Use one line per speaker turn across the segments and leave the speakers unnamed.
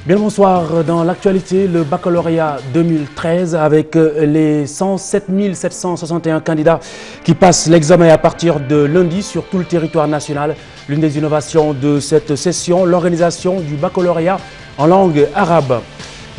Bien bonsoir, dans l'actualité, le baccalauréat 2013 avec les 107 761 candidats qui passent l'examen à partir de lundi sur tout le territoire national. L'une des innovations de cette session, l'organisation du baccalauréat en langue arabe.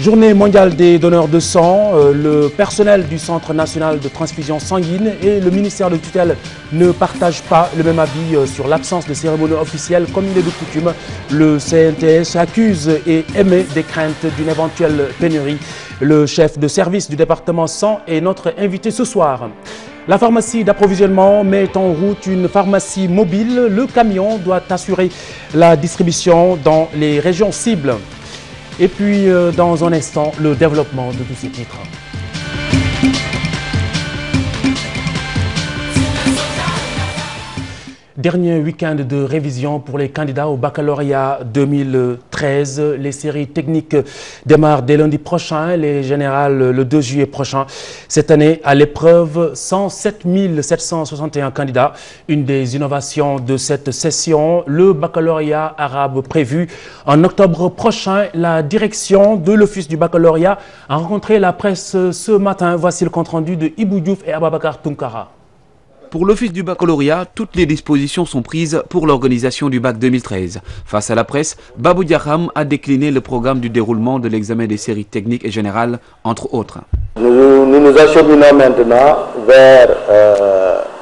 Journée mondiale des donneurs de sang, le personnel du Centre national de transfusion sanguine et le ministère de tutelle ne partagent pas le même avis sur l'absence de cérémonie officielle comme il est de coutume. Le CNTS accuse et émet des craintes d'une éventuelle pénurie. Le chef de service du département sang est notre invité ce soir. La pharmacie d'approvisionnement met en route une pharmacie mobile. Le camion doit assurer la distribution dans les régions cibles. Et puis, dans un instant, le développement de tous ces titres. Dernier week-end de révision pour les candidats au baccalauréat 2013. Les séries techniques démarrent dès lundi prochain, les générales le 2 juillet prochain. Cette année, à l'épreuve, 107 761 candidats. Une des innovations de cette session, le baccalauréat arabe prévu en octobre prochain. La direction de l'Office du baccalauréat a rencontré la presse ce matin. Voici le compte-rendu de Ibou Diouf et Ababakar Tunkara.
Pour l'Office du baccalauréat, toutes les dispositions sont prises pour l'organisation du bac 2013. Face à la presse, Babou Diakham a décliné le programme du déroulement de l'examen des séries techniques et générales, entre autres.
Nous acheminons maintenant vers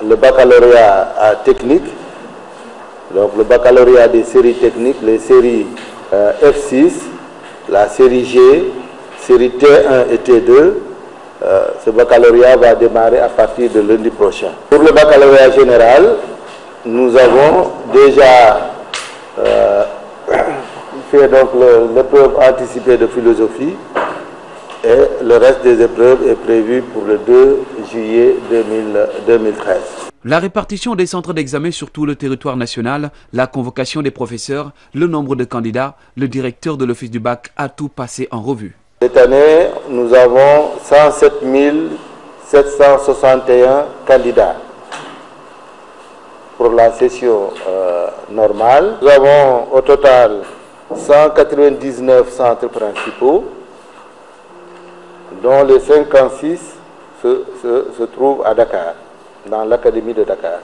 le baccalauréat technique, donc le baccalauréat des séries techniques, les séries F6, la série G, série T1 et T2. Ce baccalauréat va démarrer à partir de lundi prochain. Pour le baccalauréat général, nous avons déjà fait donc l'épreuve anticipée de philosophie et le reste des épreuves est prévu pour le 2 juillet 2013.
La répartition des centres d'examen sur tout le territoire national, la convocation des professeurs, le nombre de candidats, le directeur de l'Office du bac a tout passé en revue.
Cette année, nous avons 107 761 candidats pour la session normale. Nous avons au total 199 centres principaux, dont les 56 se trouvent à Dakar, dans l'Académie de Dakar.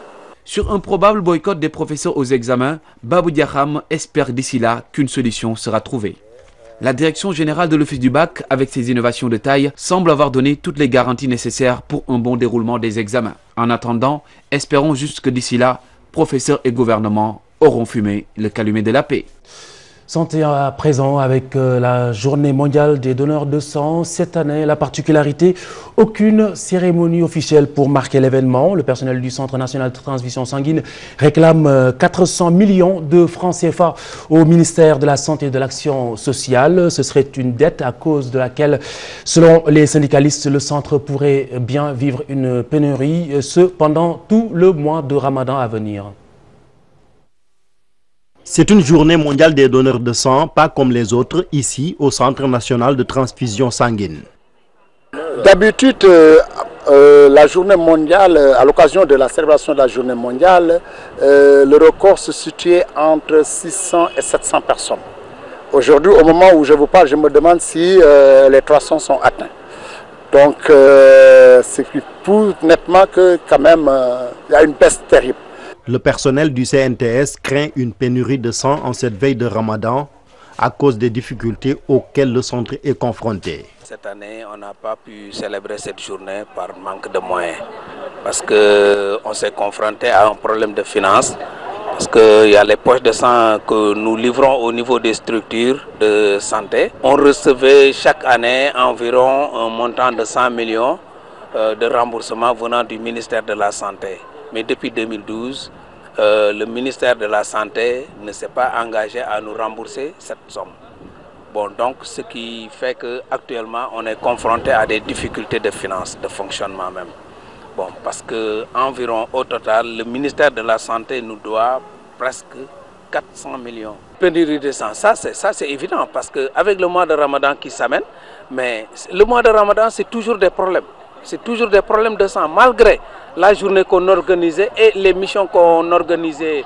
Sur un probable boycott des professeurs aux examens, Babou Diakham espère d'ici là qu'une solution sera trouvée. La direction générale de l'Office du bac, avec ses innovations de taille, semble avoir donné toutes les garanties nécessaires pour un bon déroulement des examens. En attendant, espérons juste que d'ici là, professeurs et gouvernement auront fumé le calumet de la paix.
Santé à présent avec la journée mondiale des donneurs de sang. Cette année, la particularité, aucune cérémonie officielle pour marquer l'événement. Le personnel du Centre national de transfusion sanguine réclame 400 millions de francs CFA au ministère de la Santé et de l'Action sociale. Ce serait une dette à cause de laquelle, selon les syndicalistes, le centre pourrait bien vivre une pénurie, ce pendant tout le mois de Ramadan à venir.
C'est une journée mondiale des donneurs de sang, pas comme les autres, ici au Centre national de transfusion sanguine.
D'habitude, la journée mondiale, à l'occasion de la célébration de la journée mondiale, le record se situait entre 600 et 700 personnes. Aujourd'hui, au moment où je vous parle, je me demande si les 300 sont atteints. Donc, c'est qui prouve nettement que quand même, il y a une baisse terrible.
Le personnel du CNTS craint une pénurie de sang en cette veille de Ramadan à cause des difficultés auxquelles le centre est confronté.
Cette année, on n'a pas pu célébrer cette journée par manque de moyens parce qu'on s'est confronté à un problème de finances. Parce qu'il y a les poches de sang que nous livrons au niveau des structures de santé. On recevait chaque année environ un montant de 100 millions de remboursement venant du ministère de la Santé. Mais depuis 2012, le ministère de la Santé ne s'est pas engagé à nous rembourser cette somme. Bon, donc ce qui fait qu'actuellement on est confronté à des difficultés de finances, de fonctionnement même. Bon, parce que environ au total, le ministère de la Santé nous doit presque 400 millions. Pénurie de sang, ça c'est évident parce qu'avec le mois de Ramadan qui s'amène, mais le mois de Ramadan c'est toujours des problèmes. C'est toujours des problèmes de sang, malgré la journée qu'on organisait et les missions qu'on organisait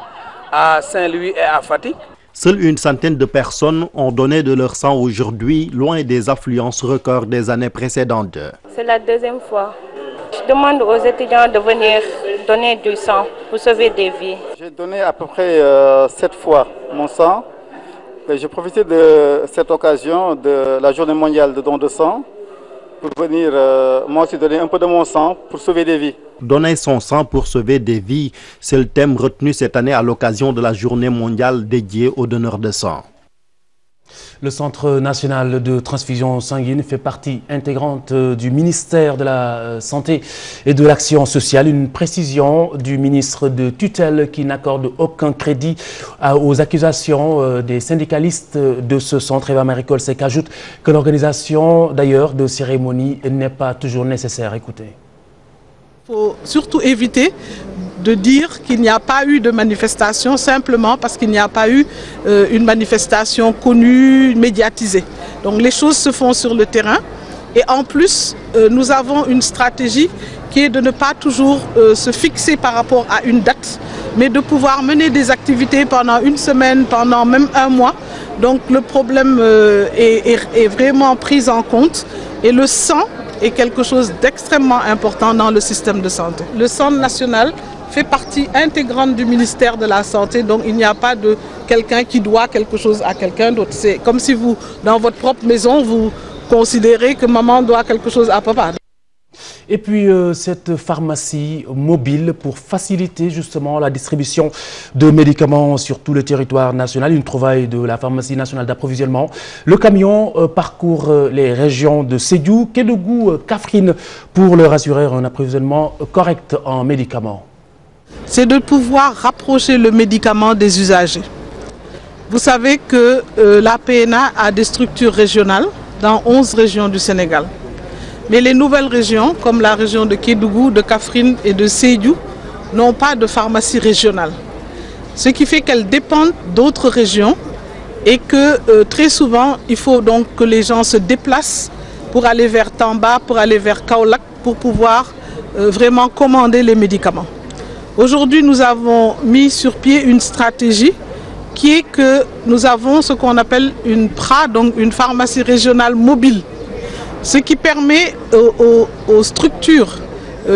à Saint-Louis et à Fatick.
Seule une centaine de personnes ont donné de leur sang aujourd'hui, loin des affluences records des années précédentes.
C'est la deuxième fois. Je demande aux étudiants de venir donner du sang pour sauver des vies.
J'ai donné à peu près 7 fois mon sang. J'ai profité de cette occasion de la journée mondiale de don de sang pour venir moi aussi donner un peu de mon sang pour sauver des vies.
Donner son sang pour sauver des vies, c'est le thème retenu cette année à l'occasion de la journée mondiale dédiée aux donneurs de sang.
Le Centre national de transfusion sanguine fait partie intégrante du ministère de la Santé et de l'Action sociale. Une précision du ministre de tutelle qui n'accorde aucun crédit aux accusations des syndicalistes de ce centre. Eva Marie-Coll Seck ajoute que l'organisation d'ailleurs de cérémonies n'est pas toujours nécessaire. Écoutez.
Il faut surtout éviter de dire qu'il n'y a pas eu de manifestation simplement parce qu'il n'y a pas eu une manifestation connue, médiatisée. Donc les choses se font sur le terrain et en plus nous avons une stratégie qui est de ne pas toujours se fixer par rapport à une date, mais de pouvoir mener des activités pendant une semaine, pendant même un mois. Donc le problème est vraiment pris en compte et le sang est quelque chose d'extrêmement important dans le système de santé. Le Centre national fait partie intégrante du ministère de la Santé, donc il n'y a pas de quelqu'un qui doit quelque chose à quelqu'un d'autre. C'est comme si vous, dans votre propre maison, vous considérez que maman doit quelque chose à papa.
Et puis cette pharmacie mobile pour faciliter justement la distribution de médicaments sur tout le territoire national, une trouvaille de la pharmacie nationale d'approvisionnement. Le camion parcourt les régions de Sédhiou, Kédougou, Kaffrine pour leur assurer un approvisionnement correct en médicaments.
C'est de pouvoir rapprocher le médicament des usagers. Vous savez que la PNA a des structures régionales dans 11 régions du Sénégal. Mais les nouvelles régions, comme la région de Kédougou, de Kaffrine et de Sédhiou, n'ont pas de pharmacie régionale. Ce qui fait qu'elles dépendent d'autres régions et que très souvent, il faut donc que les gens se déplacent pour aller vers Tamba, pour aller vers Kaolack, pour pouvoir vraiment commander les médicaments. Aujourd'hui, nous avons mis sur pied une stratégie qui est que nous avons ce qu'on appelle une PRA, donc une pharmacie régionale mobile. Ce qui permet aux structures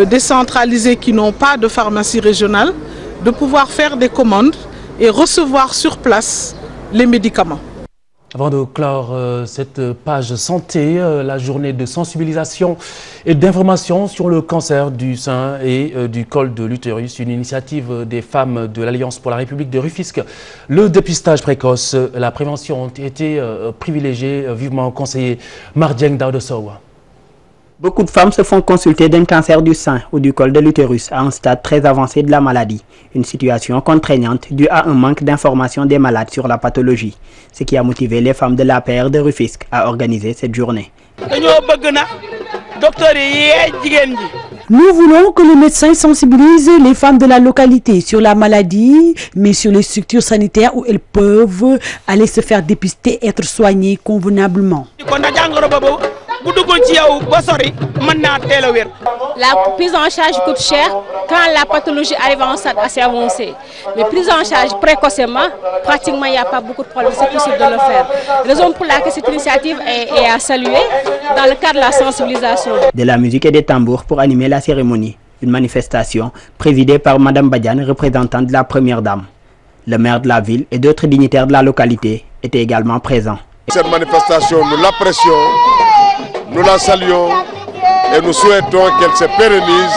décentralisées qui n'ont pas de pharmacie régionale de pouvoir faire des commandes et recevoir sur place les médicaments.
Avant de clore cette page santé, la journée de sensibilisation et d'information sur le cancer du sein et du col de l'utérus, une initiative des femmes de l'Alliance pour la République de Rufisque. Le dépistage précoce, la prévention ont été privilégiées, vivement conseillé Mardieng Daoudosow.
Beaucoup de femmes se font consulter d'un cancer du sein ou du col de l'utérus à un stade très avancé de la maladie. Une situation contraignante due à un manque d'information des malades sur la pathologie. Ce qui a motivé les femmes de l'APR de Rufisque à organiser cette journée.
Nous voulons que les médecins sensibilisent les femmes de la localité sur la maladie, mais sur les structures sanitaires où elles peuvent aller se faire dépister et être soignées convenablement.
La prise en charge coûte cher quand la pathologie arrive à un stade assez avancé. Mais prise en charge précocement, pratiquement il n'y a pas beaucoup de problèmes, c'est possible de le faire. Raison pour laquelle cette initiative est à saluer dans le cadre de la sensibilisation.
De la musique et des tambours pour animer la cérémonie. Une manifestation présidée par Madame Badiane, représentante de la Première Dame. Le maire de la ville et d'autres dignitaires de la localité étaient également présents.
Cette manifestation, nous l'apprécions, nous la saluons et nous souhaitons qu'elle se pérennise.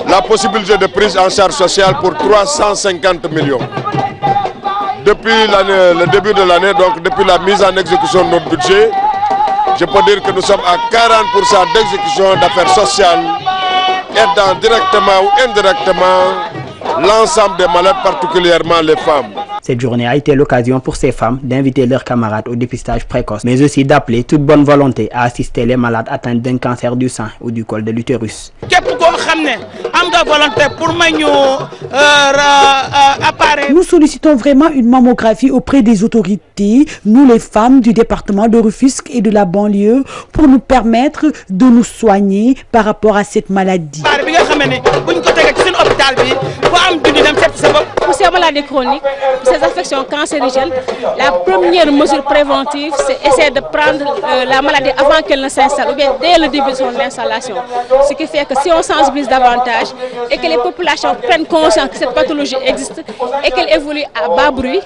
La possibilité de prise en charge sociale pour 350 millions. Depuis le début de l'année, donc depuis la mise en exécution de notre budget, je peux dire que nous sommes à 40% d'exécution d'affaires sociales, aidant directement ou indirectement l'ensemble des malades, particulièrement les femmes.
Cette journée a été l'occasion pour ces femmes d'inviter leurs camarades au dépistage précoce, mais aussi d'appeler toute bonne volonté à assister les malades atteints d'un cancer du sein ou du col de l'utérus.
Nous sollicitons vraiment une mammographie auprès des autorités, nous les femmes du département de Rufisque et de la banlieue, pour nous permettre de nous soigner par rapport à cette maladie.
Pour ces maladies chroniques, pour ces affections cancérigènes, la première mesure préventive, c'est essayer de prendre la maladie avant qu'elle ne s'installe, ou bien dès le début de son installation. Ce qui fait que si on sensibilise davantage et que les populations prennent conscience que cette pathologie existe et qu'elle évolue à bas bruit,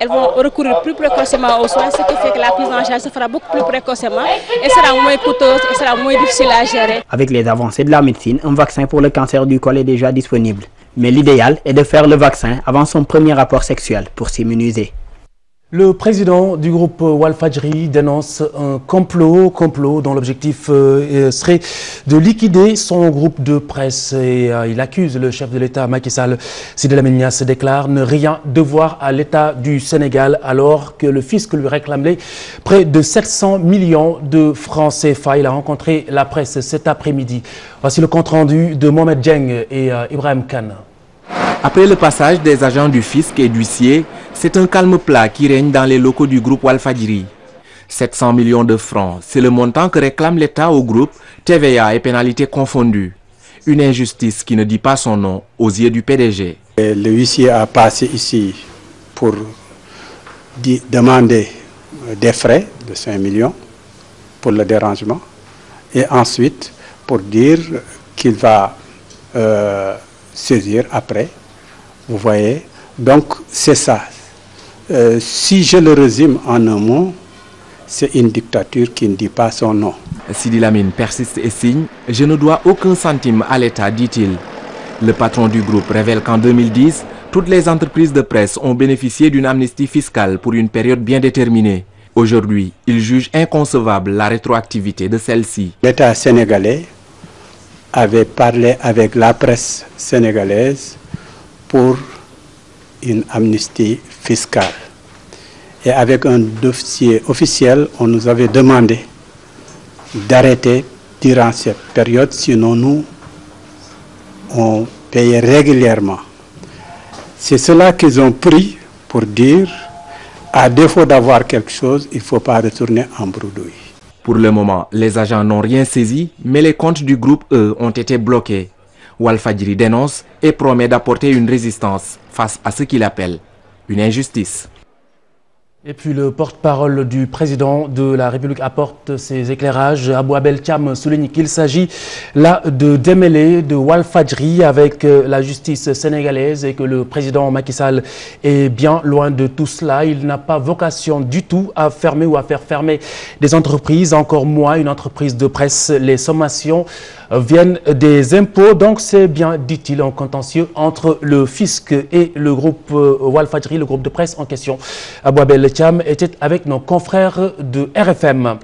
elles vont recourir plus précocement aux soins, ce qui fait que la prise en charge se fera beaucoup plus précocement et sera moins coûteuse et sera moins difficile à gérer.
Avec les avancées de la médecine, un vaccin pour le cancer du col est déjà disponible. Mais l'idéal est de faire le vaccin avant son premier rapport sexuel pour s'immuniser.
Le président du groupe Walfadjri dénonce un complot dont l'objectif serait de liquider son groupe de presse. Et il accuse le chef de l'État, Macky Sall. Sidi Lamine Niasse déclare ne rien devoir à l'État du Sénégal alors que le fisc lui réclamait près de 700 millions de francs CFA. Il a rencontré la presse cet après-midi. Voici le compte-rendu de Mohamed Dieng et Ibrahim Khan.
Après le passage des agents du fisc et d'huissier, c'est un calme plat qui règne dans les locaux du groupe Walfadjri. 700 millions de francs, c'est le montant que réclame l'État au groupe, TVA et pénalités confondues. Une injustice qui ne dit pas son nom aux yeux du PDG.
Le huissier a passé ici pour demander des frais de 5 millions pour le dérangement et ensuite pour dire qu'il va saisir après. Vous voyez, donc c'est ça. Si je le résume en un mot, c'est une dictature qui ne dit pas son nom.
Sidi Lamine persiste et signe. Je ne dois aucun centime à l'État, dit-il. Le patron du groupe révèle qu'en 2010, toutes les entreprises de presse ont bénéficié d'une amnistie fiscale pour une période bien déterminée. Aujourd'hui, il juge inconcevable la rétroactivité de celle-ci.
L'État sénégalais avait parlé avec la presse sénégalaise pour une amnistie fiscale. Et avec un dossier officiel, on nous avait demandé d'arrêter durant cette période, sinon nous, on payait régulièrement. C'est cela qu'ils ont pris pour dire, à défaut d'avoir quelque chose, il ne faut pas retourner en bredouille.
Pour le moment, les agents n'ont rien saisi, mais les comptes du groupe, eux, ont été bloqués. Walfadjri dénonce et promet d'apporter une résistance face à ce qu'il appelle une injustice.
Et puis le porte-parole du président de la République apporte ses éclairages. Abou Abel Thiam souligne qu'il s'agit là de démêler de Walfadjri avec la justice sénégalaise et que le président Macky Sall est bien loin de tout cela. Il n'a pas vocation du tout à fermer ou à faire fermer des entreprises, encore moins une entreprise de presse. Les sommations viennent des impôts, donc c'est bien, dit-il, un contentieux entre le fisc et le groupe Walfadjri, le groupe de presse en question. Abou Abel Thiam était avec nos confrères de RFM.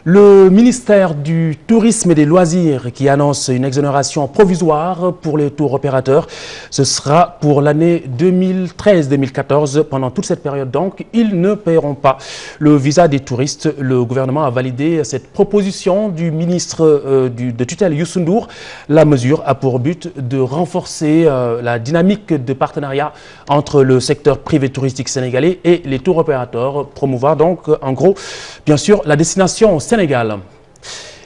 Le ministère du Tourisme et des Loisirs qui annonce une exonération provisoire pour les tours opérateurs. Ce sera pour l'année 2013-2014. Pendant toute cette période, donc, ils ne paieront pas le visa des touristes. Le gouvernement a validé cette proposition du ministre de tutelle Youssou N'Dour. La mesure a pour but de renforcer la dynamique de partenariat entre le secteur privé touristique sénégalais et les tours opérateurs. Promouvoir donc, en gros, bien sûr, la destination au Sénégal.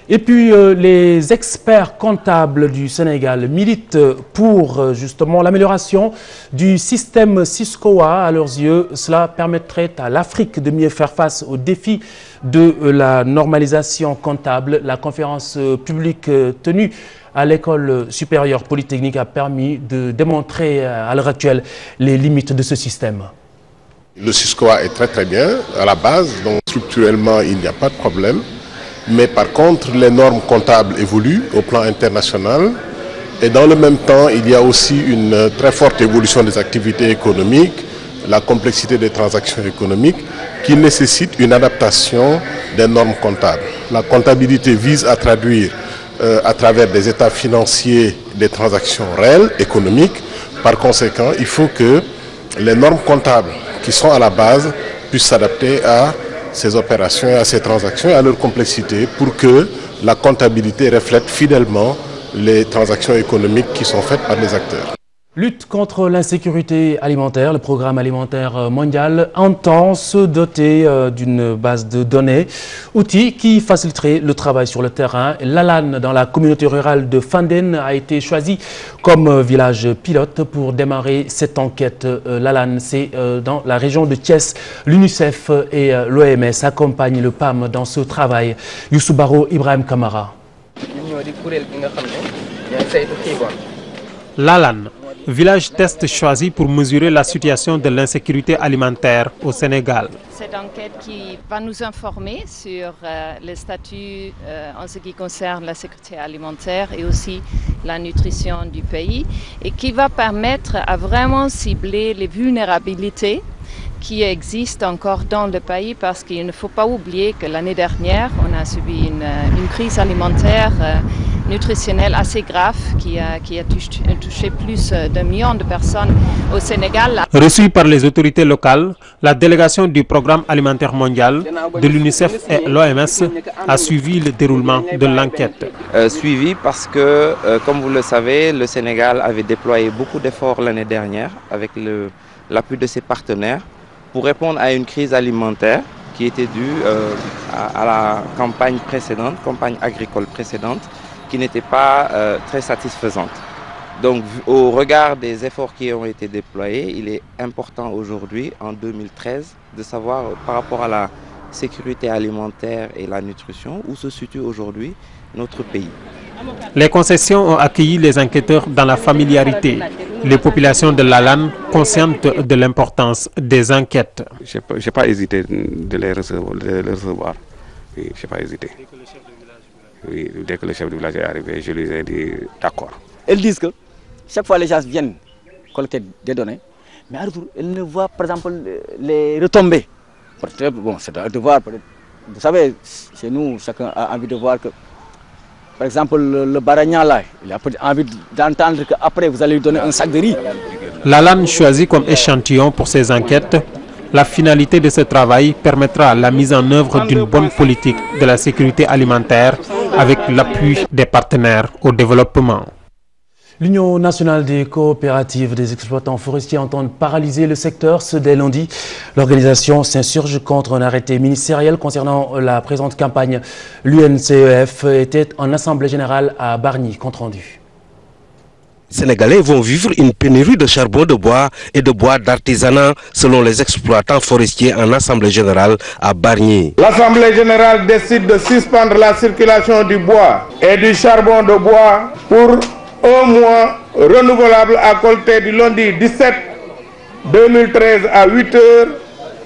Et puis les experts comptables du Sénégal militent pour justement l'amélioration du système SYSCOA. À leurs yeux, cela permettrait à l'Afrique de mieux faire face aux défis de la normalisation comptable. La conférence publique tenue à l'école supérieure polytechnique a permis de démontrer à l'heure actuelle les limites de ce système.
Le SYSCOA est très bien à la base, donc structurellement il n'y a pas de problème. Mais par contre, les normes comptables évoluent au plan international et dans le même temps, il y a aussi une très forte évolution des activités économiques, la complexité des transactions économiques qui nécessite une adaptation des normes comptables. La comptabilité vise à traduire à travers des états financiers des transactions réelles, économiques. Par conséquent, il faut que les normes comptables qui sont à la base puissent s'adapter à ces opérations, à ces transactions et à leur complexité pour que la comptabilité reflète fidèlement les transactions économiques qui sont faites par les acteurs.
Lutte contre l'insécurité alimentaire, le programme alimentaire mondial entend se doter d'une base de données, outil qui faciliterait le travail sur le terrain. Lalane, dans la communauté rurale de Fandène, a été choisi comme village pilote pour démarrer cette enquête. Lalane, c'est dans la région de Thiès. L'UNICEF et l'OMS accompagnent le PAM dans ce travail. Youssou Baro, Ibrahim Kamara.
Lalane, village test choisi pour mesurer la situation de l'insécurité alimentaire au Sénégal.
Cette enquête qui va nous informer sur le statut en ce qui concerne la sécurité alimentaire et aussi la nutrition du pays et qui va permettre à vraiment cibler les vulnérabilités qui existent encore dans le pays parce qu'il ne faut pas oublier que l'année dernière, on a subi une crise alimentaire nutritionnelle assez grave qui a touché plus d'1 million de personnes au Sénégal.
Reçue par les autorités locales, la délégation du Programme alimentaire mondial de l'UNICEF et l'OMS a suivi le déroulement de l'enquête.
Suivi parce que, comme vous le savez, le Sénégal avait déployé beaucoup d'efforts l'année dernière avec l'appui de ses partenaires pour répondre à une crise alimentaire qui était due à la campagne précédente, campagne agricole précédente, qui n'était pas très satisfaisante. Donc, au regard des efforts qui ont été déployés, il est important aujourd'hui, en 2013, de savoir par rapport à la sécurité alimentaire et la nutrition, où se situe aujourd'hui notre pays.
Les concessions ont accueilli les enquêteurs dans la familiarité. Les populations de Lalane, conscientes de l'importance des enquêtes.
Je n'ai pas hésité de les recevoir. Oui, je n'ai pas hésité. Oui, dès que le chef du village est arrivé, je lui ai dit d'accord.
Elles disent que chaque fois les gens viennent collecter des données, mais à retour, elles ne voient par exemple les retombées. Bon, c'est de voir, vous savez, chez nous, chacun a envie de voir que, par exemple, le Baragnan là, il a envie d'entendre qu'après vous allez lui donner un sac de riz.
Lalane choisit comme échantillon pour ces enquêtes. La finalité de ce travail permettra la mise en œuvre d'une bonne politique de la sécurité alimentaire avec l'appui des partenaires au développement.
L'Union nationale des coopératives des exploitants forestiers entend paralyser le secteur ce dès lundi. L'organisation s'insurge contre un arrêté ministériel concernant la présente campagne. L'UNCEF était en assemblée générale à Bargny, compte rendu.
Les Sénégalais vont vivre une pénurie de charbon de bois et de bois d'artisanat selon les exploitants forestiers en assemblée générale à Bargny.
L'assemblée générale décide de suspendre la circulation du bois et du charbon de bois pour 1 mois renouvelable à compter du lundi 17 2013 à 8 h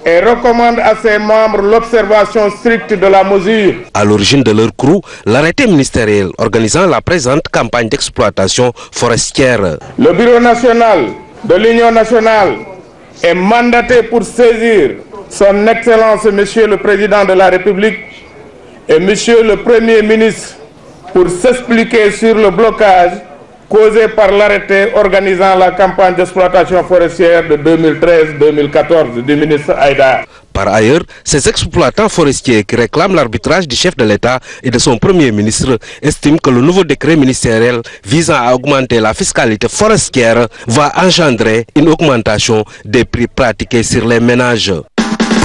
et recommande à ses membres l'observation stricte de la mesure.
À l'origine de leur crew, l'arrêté ministériel organisant la présente campagne d'exploitation forestière.
Le bureau national de l'Union nationale est mandaté pour saisir son Excellence Monsieur le Président de la République et Monsieur le Premier ministre pour s'expliquer sur le blocage causé par l'arrêté organisant la campagne d'exploitation forestière de 2013-2014 du ministre Aïda.
Par ailleurs, ces exploitants forestiers qui réclament l'arbitrage du chef de l'État et de son Premier ministre estiment que le nouveau décret ministériel visant à augmenter la fiscalité forestière va engendrer une augmentation des prix pratiqués sur les ménages.